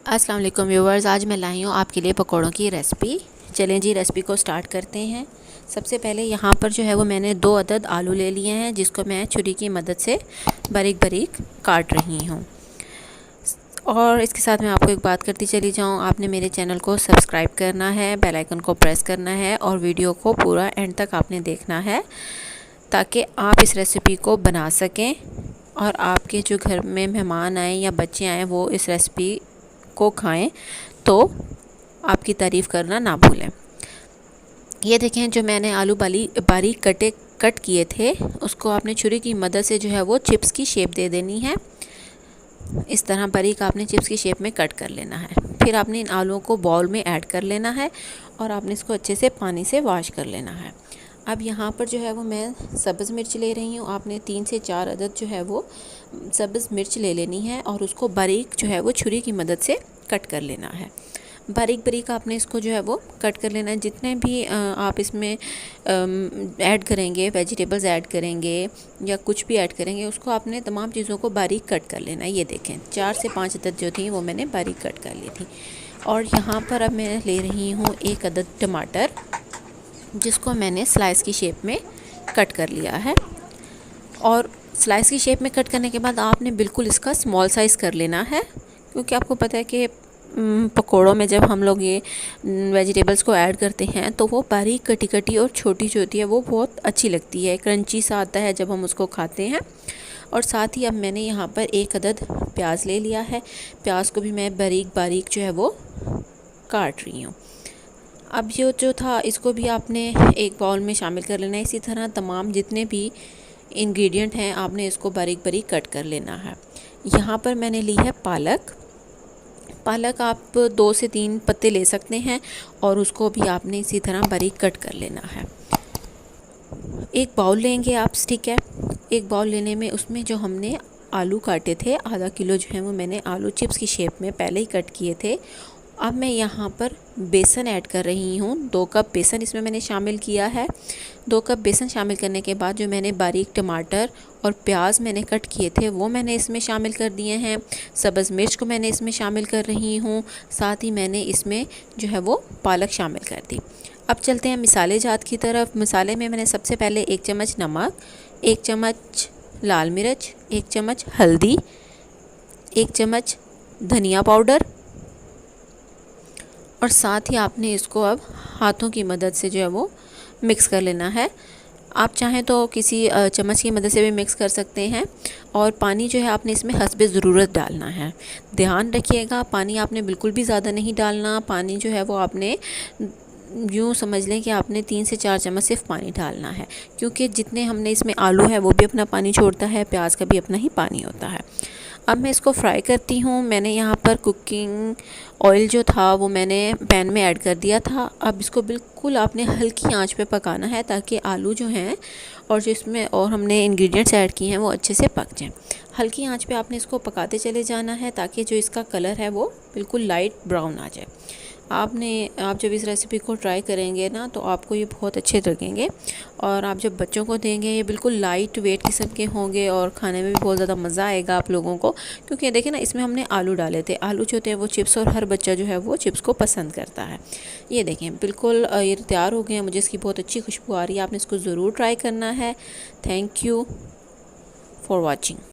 अस्सलाम वालेकुम व्यूवर्स, आज मैं लाई हूँ आपके लिए पकौड़ों की रेसिपी। चलें जी, रेसिपी को स्टार्ट करते हैं। सबसे पहले यहाँ पर जो है वो मैंने 2 अदद आलू ले लिए हैं, जिसको मैं छुरी की मदद से बारीक बारीक काट रही हूँ। और इसके साथ मैं आपको एक बात करती चली जाऊँ, आपने मेरे चैनल को सब्सक्राइब करना है, बेल आइकन को प्रेस करना है और वीडियो को पूरा एंड तक आपने देखना है, ताकि आप इस रेसिपी को बना सकें और आपके जो घर में मेहमान आएँ या बच्चे आएँ वो इस रेसिपी को खाएं तो आपकी तारीफ़ करना ना भूलें। ये देखें, जो मैंने आलू बारीक कट किए थे, उसको आपने छुरी की मदद से जो है वो चिप्स की शेप दे देनी है। इस तरह बारीक आपने चिप्स की शेप में कट कर लेना है। फिर आपने इन आलूओं को बाउल में ऐड कर लेना है और आपने इसको अच्छे से पानी से वॉश कर लेना है। अब यहाँ पर जो है वो मैं सब्ज़ मिर्च ले रही हूँ। आपने 3 से 4 अदद जो है वो सब्ज़ मिर्च ले लेनी है और उसको बारीक जो है वो छुरी की मदद से कट कर लेना है। बारीक बारीक आपने इसको जो है वो कट कर लेना है। जितने भी आप इसमें ऐड करेंगे, वेजिटेबल्स ऐड करेंगे या कुछ भी ऐड करेंगे, उसको आपने तमाम चीज़ों को बारीक कट कर लेना है। ये देखें, 4 से 5 अदद जो थी वो मैंने बारीक कट कर ली थी। और यहाँ पर अब मैं ले रही हूँ 1 अदद टमाटर, जिसको मैंने स्लाइस की शेप में कट कर लिया है। और स्लाइस की शेप में कट करने के बाद आपने बिल्कुल इसका स्मॉल साइज़ कर लेना है, क्योंकि आपको पता है कि पकोड़ों में जब हम लोग ये वेजिटेबल्स को ऐड करते हैं तो वो बारीक कटी कटी और छोटी जो होती है वो बहुत अच्छी लगती है, क्रंची सा आता है जब हम उसको खाते हैं। और साथ ही अब मैंने यहाँ पर 1 अदद प्याज ले लिया है। प्याज को भी मैं बारीक जो है वो काट रही हूँ। अब जो था इसको भी आपने एक बाउल में शामिल कर लेना है। इसी तरह तमाम जितने भी इंग्रेडिएंट हैं आपने इसको बारीक कट कर लेना है। यहाँ पर मैंने ली है पालक आप 2 से 3 पत्ते ले सकते हैं और उसको भी आपने इसी तरह बारीक कट कर लेना है। एक बाउल लेंगे आप, ठीक है। एक बाउल लेने में उसमें जो हमने आलू काटे थे, आधा किलो जो है वो मैंने आलू चिप्स की शेप में पहले ही कट किए थे। अब मैं यहाँ पर बेसन ऐड कर रही हूँ। 2 कप बेसन इसमें मैंने शामिल किया है। 2 कप बेसन शामिल करने के बाद जो मैंने बारीक टमाटर और प्याज मैंने कट किए थे वो मैंने इसमें शामिल कर दिए हैं। सब्ज़ मिर्च को मैंने इसमें शामिल कर रही हूँ। साथ ही मैंने इसमें जो है वो पालक शामिल कर दी। अब चलते हैं मिसाले जात की तरफ। मसाले में मैंने सबसे पहले 1 चम्मच नमक, 1 चम्मच लाल मिर्च, 1 चम्मच हल्दी, 1 चम्मच धनिया पाउडर और साथ ही आपने इसको अब हाथों की मदद से जो है वो मिक्स कर लेना है। आप चाहें तो किसी चम्मच की मदद से भी मिक्स कर सकते हैं। और पानी जो है आपने इसमें हस्बे ज़रूरत डालना है। ध्यान रखिएगा, पानी आपने बिल्कुल भी ज़्यादा नहीं डालना। पानी जो है वो आपने यूँ समझ लें कि आपने 3 से 4 चम्मच सिर्फ पानी डालना है, क्योंकि जितने हमने इसमें आलू है वो भी अपना पानी छोड़ता है, प्याज का भी अपना ही पानी होता है। अब मैं इसको फ्राई करती हूँ। मैंने यहाँ पर कुकिंग ऑयल जो था वो मैंने पैन में ऐड कर दिया था। अब इसको बिल्कुल आपने हल्की आंच पे पकाना है, ताकि आलू जो हैं और जो इसमें और हमने इंग्रेडिएंट्स ऐड किए हैं वो अच्छे से पक जाएं। हल्की आंच पे आपने इसको पकाते चले जाना है, ताकि जो इसका कलर है वो बिल्कुल लाइट ब्राउन आ जाए। आप जब इस रेसिपी को ट्राई करेंगे ना तो आपको ये बहुत अच्छे लगेंगे। और आप जब बच्चों को देंगे, ये बिल्कुल लाइट वेट किस्म के होंगे और खाने में भी बहुत ज़्यादा मज़ा आएगा आप लोगों को। क्योंकि देखिए ना, इसमें हमने आलू डाले थे। आलू जो होते हैं वो चिप्स, और हर बच्चा जो है वो चिप्स को पसंद करता है। ये देखें, बिल्कुल ये तैयार हो गए हैं। मुझे इसकी बहुत अच्छी खुशबू आ रही है। आपने इसको ज़रूर ट्राई करना है। Thank you for watching.